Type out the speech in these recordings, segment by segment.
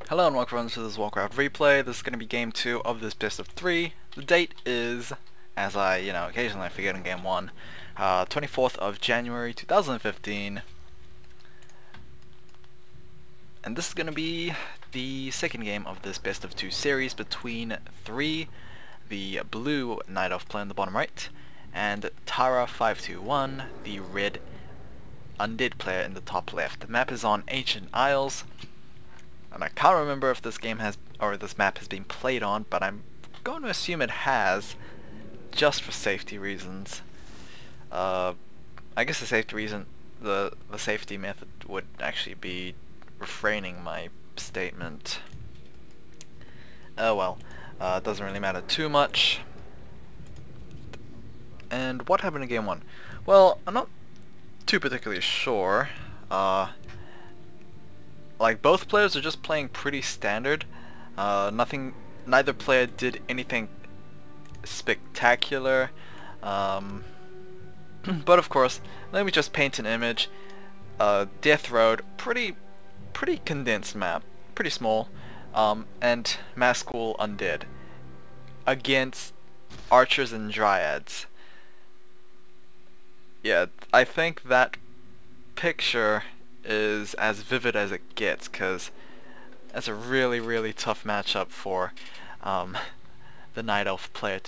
Hello and welcome to this Warcraft replay. This is going to be game 2 of this best of 3. The date is, as I, occasionally forget in game 1, 24th of January 2015. And this is going to be the second game of this best of 2 series between 3, the blue Night Elf player in the bottom right, and Tara521, the red undead player in the top left. The map is on Ancient Isles. And I can't remember if this game has, or this map has been played on, but I'm going to assume it has, just for safety reasons. I guess the safety reason, the safety method would actually be refraining my statement. Oh well, it doesn't really matter too much. And what happened in game 1? Well, I'm not too particularly sure. Like, both players are just playing pretty standard. Neither player did anything spectacular. But of course, let me just paint an image. Death Road, pretty condensed map, pretty small, and Mass School Undead against Archers and Dryads. Yeah, I think that picture is as vivid as it gets, because that's a really tough matchup for the Night Elf player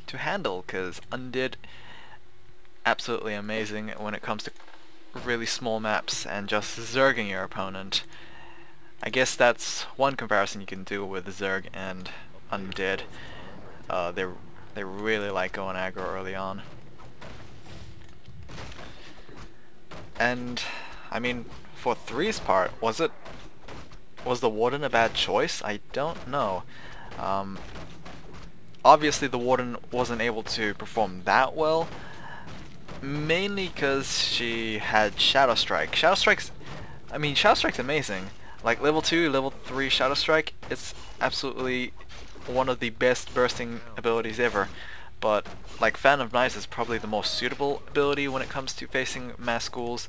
to handle, because Undead absolutely amazing when it comes to really small maps and just zerging your opponent. I guess that's one comparison you can do with Zerg and Undead. They really like going aggro early on. And I mean, for 3's part, was the Warden a bad choice? I don't know. Obviously the Warden wasn't able to perform that well, mainly because she had Shadow Strike. Shadow Strike's amazing. Like level 2, level 3 Shadow Strike, it's absolutely one of the best bursting abilities ever. But like Fan of Knights is probably the most suitable ability when it comes to facing mass schools.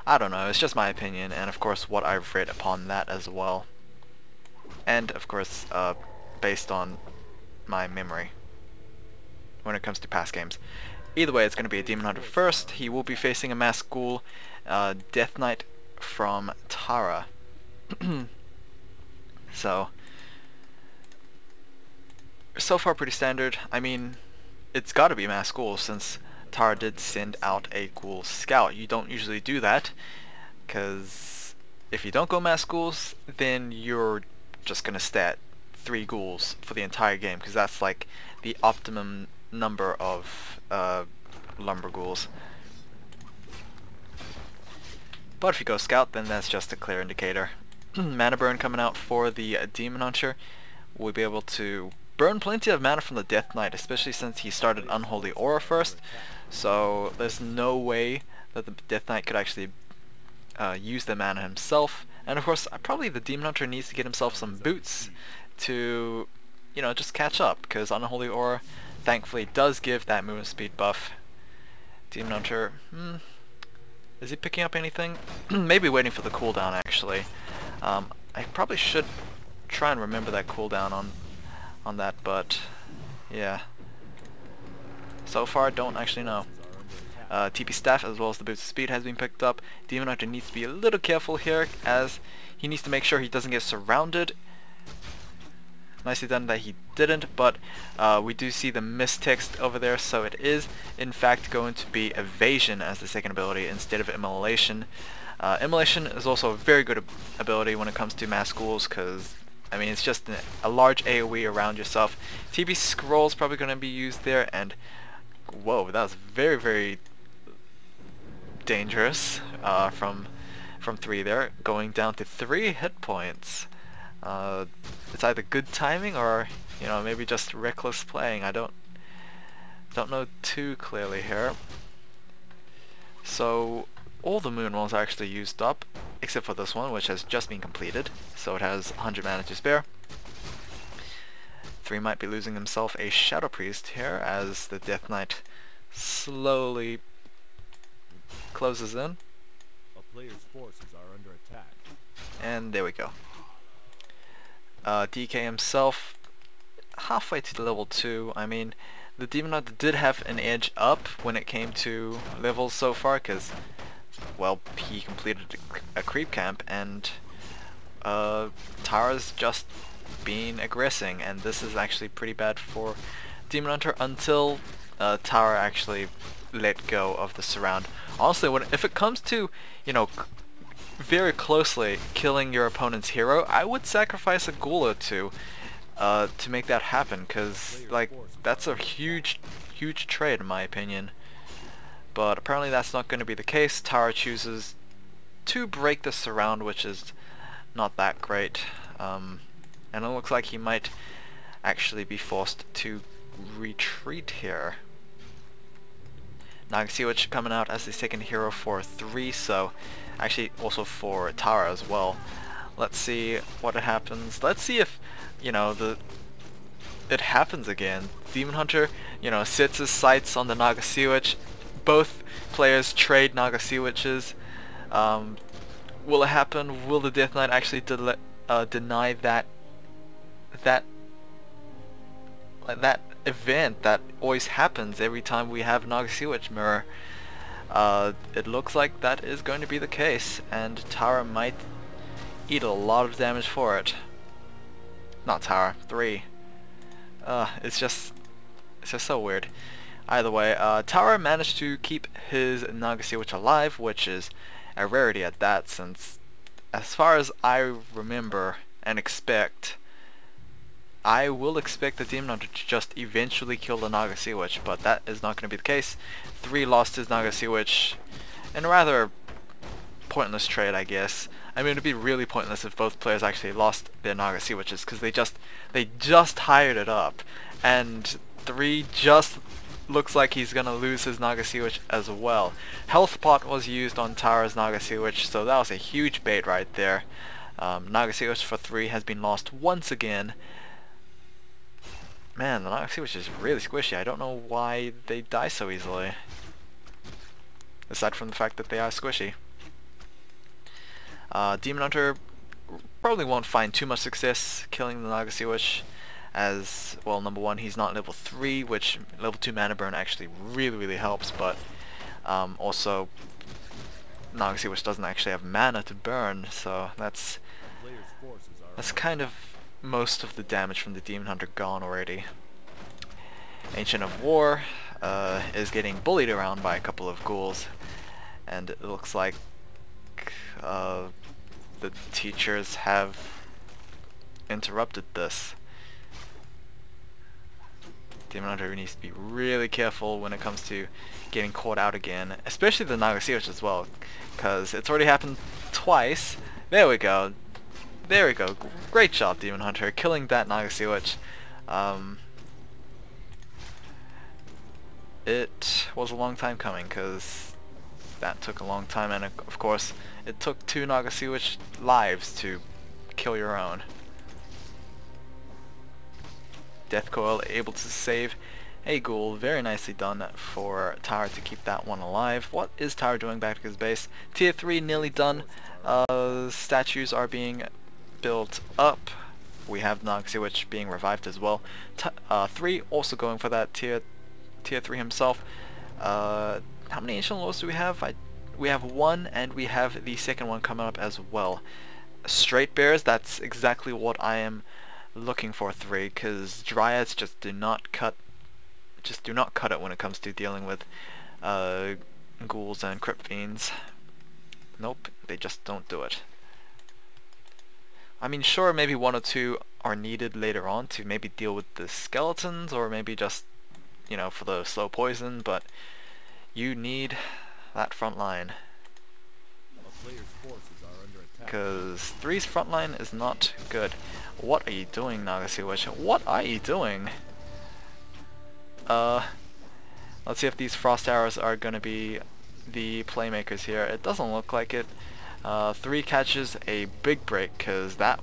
I don't know, it's just my opinion, and of course what I've read upon that as well. And of course, based on my memory when it comes to past games. Either way, it's going to be a Demon Hunter first. He will be facing a Mass School Death Knight from Tara. So far pretty standard. I mean, it's got to be Mass School since Tara did send out a ghoul scout. You don't usually do that, because if you don't go Mass Schools, then you're just gonna stat 3 ghouls for the entire game, because that's like the optimum number of lumber ghouls. But if you go scout, then that's just a clear indicator. Mana burn coming out for the Demon Hunter. We'll be able to burn plenty of mana from the Death Knight, especially since he started Unholy Aura first. So there's no way that the Death Knight could actually use the mana himself. And of course, probably the Demon Hunter needs to get himself some boots to, just catch up, because Unholy Aura thankfully does give that movement speed buff. Demon Hunter, is he picking up anything? Maybe waiting for the cooldown actually. I probably should try and remember that cooldown on that, but yeah. So far, don't actually know. TP Staff as well as the Boots of Speed has been picked up. Demon Hunter needs to be a little careful here, as he needs to make sure he doesn't get surrounded. Nicely done that he didn't, but we do see the mistext over there, so it is in fact going to be Evasion as the second ability instead of Immolation. Immolation is also a very good ability when it comes to mass schools, because I mean, it's just a large AoE around yourself. TP Scroll is probably going to be used there, and whoa, that was very dangerous from 3 there, going down to 3 hit points. It's either good timing or maybe just reckless playing. I don't know too clearly here. So all the moon walls are actually used up, except for this one, which has just been completed, so it has 100 mana to spare. 3 might be losing himself a Shadow Priest here as the Death Knight slowly closes in. A player's forces are under attack. And there we go. DK himself halfway to level 2. I mean, the Demon Hunter did have an edge up when it came to levels so far, because, well, he completed a creep camp, and Tara's just been aggressing, and this is actually pretty bad for Demon Hunter until Tara actually let go of the surround. Honestly, if it comes to, you know, very closely killing your opponent's hero, I would sacrifice a ghoul or two to make that happen, because like that's a huge trade in my opinion. But apparently that's not going to be the case. Tara chooses to break the surround, which is not that great, and it looks like he might actually be forced to retreat here. Nagasiwich coming out as the second hero for 3, so actually also for Tara as well. Let's see what happens. Let's see if, you know, it happens again. Demon Hunter, you know, sets his sights on the Nagasiwich. Both players trade Nagasiwiches. Will it happen? Will the Death Knight actually deny that event that always happens every time we have Nagasiwich mirror? It looks like that is going to be the case, and Tara might eat a lot of damage for it. Not Tara, 3. It's just so weird. Either way, Tara managed to keep his Nagasiwich alive, which is a rarity at that, since as far as I remember and expect, I will expect the Demon Hunter to just eventually kill the Nagasiwich, but that is not going to be the case. 3 lost his Nagasiwich in a rather pointless trade, I guess. I mean, it'd be really pointless if both players actually lost their Nagasiwiches, because they just hired it up, and 3 just looks like he's gonna lose his Nagasiwich as well. Health pot was used on Tara's Nagasiwich, so that was a huge bait right there. Nagasiwich for 3 has been lost once again. Man, the Nagasiwich is really squishy. I don't know why they die so easily, aside from the fact that they are squishy. Demon Hunter probably won't find too much success killing the Nagasiwich, as, well, number 1, he's not level 3, which level 2 mana burn actually really helps, but also Nagasiwich doesn't actually have mana to burn, so that's kind of most of the damage from the Demon Hunter gone already. Ancient of War is getting bullied around by a couple of ghouls, and it looks like the teachers have interrupted this. Demon Hunter needs to be really careful when it comes to getting caught out again, especially the Nagasiwich as well, because it's already happened twice. There we go. There we go. Great job, Demon Hunter, killing that Nagasiwich. It was a long time coming, because that took a long time, and of course it took 2 Nagasiwich lives to kill your own. Death Coil able to save a ghoul. Very nicely done for Tara to keep that one alive. What is Tara doing back to his base? Tier 3 nearly done. Statues are being built up. We have Nagasiwich being revived as well. 3 also going for that tier 3 himself. How many Ancient Lords do we have? We have 1, and we have the second one coming up as well. Straight Bears, that's exactly what I am looking for 3, because Dryads just do not cut it when it comes to dealing with ghouls and crypt fiends. Nope, they just don't do it. I mean, sure, maybe 1 or 2 are needed later on to maybe deal with the skeletons, or maybe just, you know, for the slow poison, but you need that front line, because 3's front line is not good. What are you doing, Nagasiwich? What are you doing? Let's see if these frost arrows are gonna be the playmakers here. It doesn't look like it. 3 catches a big break, because that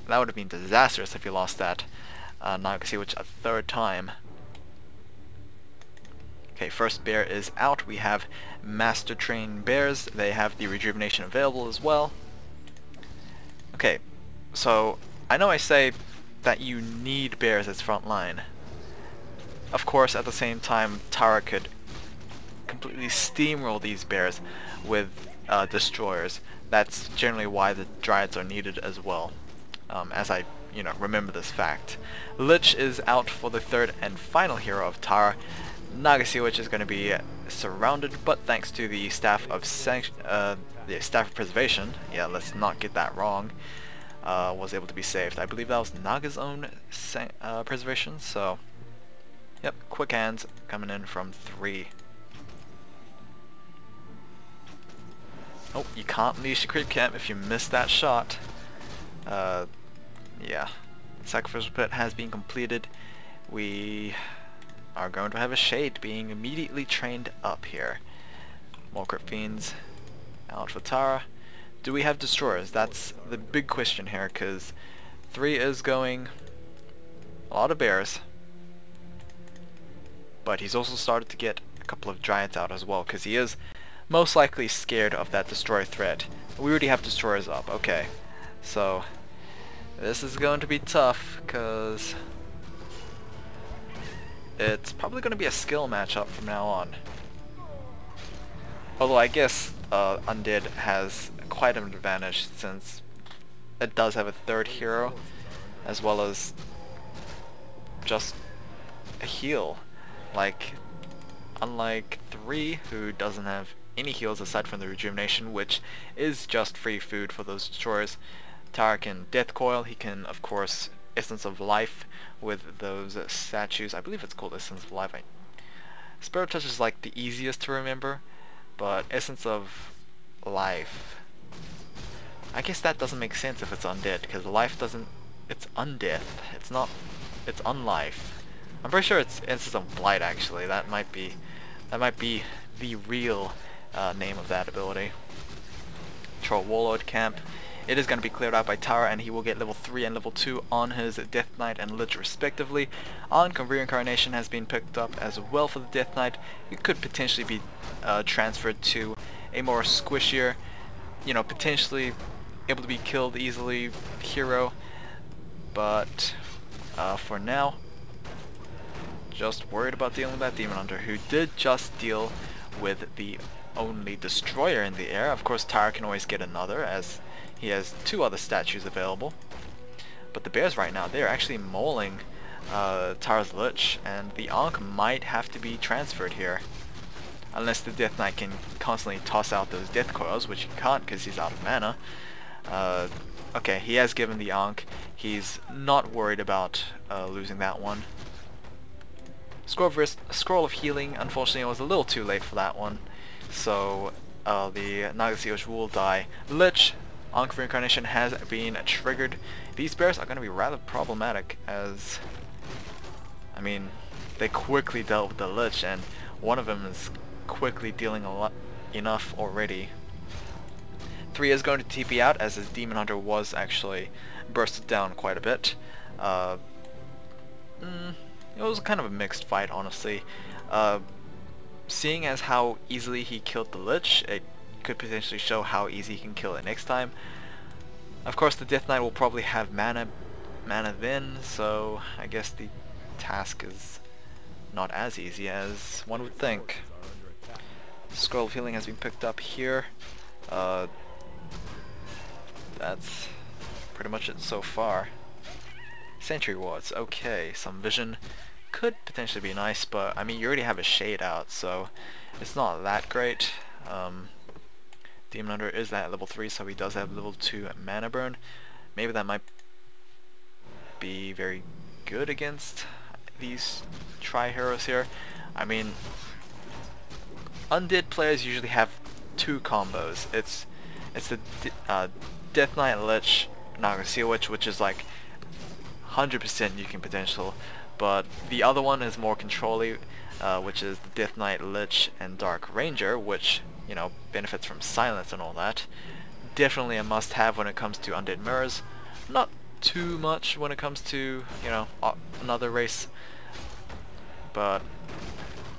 would have been disastrous if you lost that Nagasiwich a 3rd time. Okay, first bear is out. We have Master Train Bears. They have the rejuvenation available as well. Okay, so I know I say that you need bears as front line. Of course, at the same time, Tara could completely steamroll these bears with destroyers. That's generally why the Dryads are needed as well, as I, remember this fact. Lich is out for the third and final hero of Tara. Nagasiwich is going to be surrounded, but thanks to the Staff of Preservation, yeah, let's not get that wrong, was able to be saved. I believe that was Naga's own preservation, so yep, quick hands coming in from 3. Oh, you can't leash a creep camp if you miss that shot. Yeah. Sacrificial Pit has been completed. We are going to have a Shade being immediately trained up here. More Crypt Fiends out for Tara. Do we have Destroyers? That's the big question here, because 3 is going a lot of bears. But he's also started to get a couple of Dryads out as well, because he is most likely scared of that Destroyer threat. We already have Destroyers up, okay. So, this is going to be tough, because it's probably going to be a skill matchup from now on. Although I guess Undead has quite an advantage, since it does have a third hero, as well as just a heal. Like, unlike 3, who doesn't have any heals aside from the rejuvenation, which is just free food for those destroyers, Tara can Death Coil. He can, of course, Essence of Life with those statues. I believe it's called Essence of Life. Spirit Touch is like the easiest to remember, but Essence of Life, I guess that doesn't make sense if it's undead, because life doesn't, it's undeath, it's not, it's unlife. I'm pretty sure it's Essence of Blight actually. That might be the real name of that ability. Troll Warlord camp. It is going to be cleared out by Tara, and he will get level 3 and level 2 on his Death Knight and Lich respectively. Ankh Reincarnation has been picked up as well for the Death Knight. It could potentially be transferred to a more squishier, potentially able to be killed easily hero. But for now, just worried about dealing with that Demon Hunter, who did just deal with the only destroyer in the air. Of course, Tara can always get another, as he has 2 other statues available. But the bears right now, they're actually mauling Tara's Lich, and the Ankh might have to be transferred here. Unless the Death Knight can constantly toss out those Death Coils, which he can't because he's out of mana. Okay, he has given the Ankh. He's not worried about losing that one. Scroll of Healing, unfortunately, was a little too late for that one. So the Nagasiwich will die. Lich, Ankh Reincarnation has been triggered. These bears are going to be rather problematic, as, I mean, they quickly dealt with the Lich, and one of them is quickly dealing enough already. 3 is going to TP out, as his Demon Hunter was actually bursted down quite a bit. It was kind of a mixed fight, honestly. Seeing as how easily he killed the Lich, it could potentially show how easy he can kill it next time. Of course, the Death Knight will probably have mana then, so I guess the task is not as easy as one would think. Scroll of Healing has been picked up here. That's pretty much it so far. Sentry Wards, okay, some vision could potentially be nice, but I mean, you already have a Shade out, so it's not that great. Demon Hunter is at level 3, so he does have level 2 mana burn. Maybe that might be very good against these tri-heroes here. I mean, undead players usually have 2 combos. It's the Death Knight Lich Nagasiwich, which is like 100% nuking potential, but the other one is more control-y, which is the Death Knight Lich and Dark Ranger, which, benefits from silence and all that. Definitely a must-have when it comes to undead mirrors. Not too much when it comes to, another race, but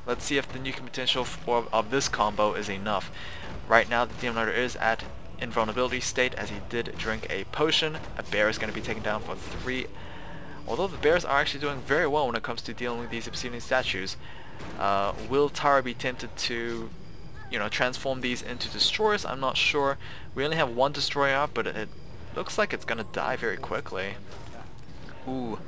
let's see if the nuking potential of this combo is enough. Right now the Demon Hunter is at invulnerability state as he did drink a potion. A bear is going to be taken down for 3. Although the bears are actually doing very well when it comes to dealing with these obsidian statues. Will Tara be tempted to, you know, transform these into destroyers? I'm not sure. We only have 1 destroyer up, but it looks like it's going to die very quickly. Ooh,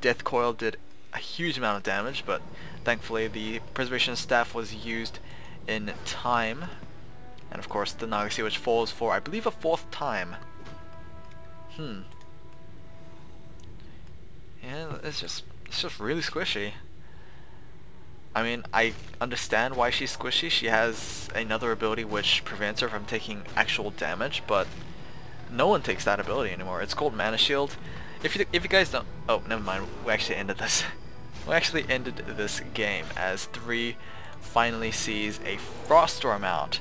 Death Coil did a huge amount of damage, but thankfully the Preservation Staff was used in time. And of course the Nagasi, which falls for, I believe, a 4th time. Yeah, it's just really squishy. I mean, I understand why she's squishy. She has another ability which prevents her from taking actual damage, but no one takes that ability anymore. It's called Mana Shield. If you guys don't... Oh, never mind. We actually ended this. We actually ended this game as 3 finally sees a Frost Storm out.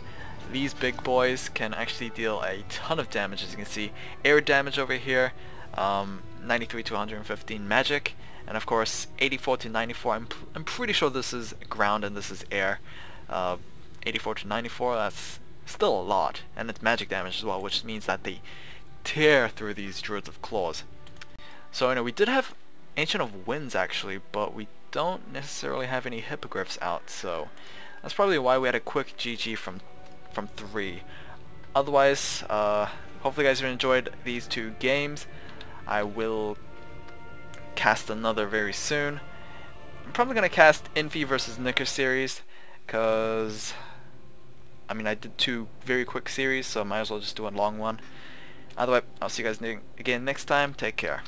These big boys can actually deal a ton of damage, as you can see. Air damage over here, 93 to 115 magic, and of course 84 to 94. I'm pretty sure this is ground and this is air. 84 to 94, that's still a lot, and it's magic damage as well, which means that they tear through these Druids of Claws. So, you know, we did have Ancient of Winds actually, but we don't necessarily have any Hippogriffs out, so that's probably why we had a quick GG from 3. Otherwise, hopefully you guys have enjoyed these 2 games. I will cast another very soon. I'm probably going to cast Infi versus Nicker series, because I mean, I did 2 very quick series, so I might as well just do a long one. Otherwise, I'll see you guys again next time. Take care.